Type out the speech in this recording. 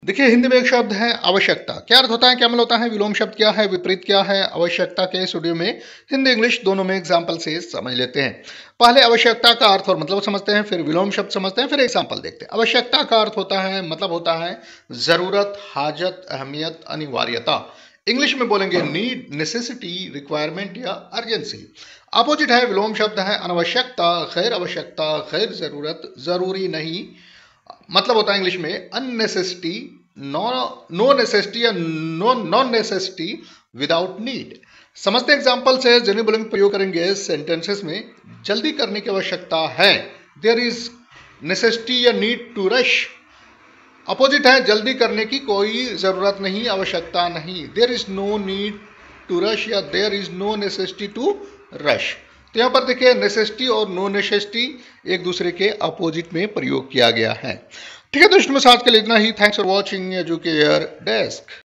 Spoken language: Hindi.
देखिए, हिंदी में एक शब्द है आवश्यकता। क्या अर्थ होता है, क्या मतलब होता है, विलोम शब्द क्या है, विपरीत क्या है, आवश्यकता के इस वीडियो में हिंदी इंग्लिश दोनों में एग्जाम्पल से समझ लेते हैं। पहले आवश्यकता का अर्थ और मतलब समझते हैं, फिर विलोम शब्द समझते हैं, फिर एग्जाम्पल देखते हैं। आवश्यकता का अर्थ होता है, मतलब होता है जरूरत, हाजत, अहमियत, अनिवार्यता। इंग्लिश में बोलेंगे नीड, नेसेसिटी, रिक्वायरमेंट या अर्जेंसी। अपोजिट है विलोम शब्द है अनावश्यकता, गैर आवश्यकता, गैर जरूरत, जरूरी नहीं। मतलब होता है इंग्लिश में अननेसेसिटी, नो नेसेसिटी या नॉन नेसेसिटी, विदाउट नीड। समझते एग्जाम्पल से जिन्हें बोलेंगे प्रयोग करेंगे सेंटेंसेस में। जल्दी करने की आवश्यकता है, देयर इज नेसेसिटी या नीड टू रश। अपोजिट है जल्दी करने की कोई जरूरत नहीं, आवश्यकता नहीं, there is no need to rush या there is no necessity to rush. तो यहाँ पर देखिए नेसेसिटी और नो नेसेसिटी एक दूसरे के अपोजिट में प्रयोग किया गया है। ठीक है दोस्तों, आज के लिए इतना ही। Thanks for watching Educare desk.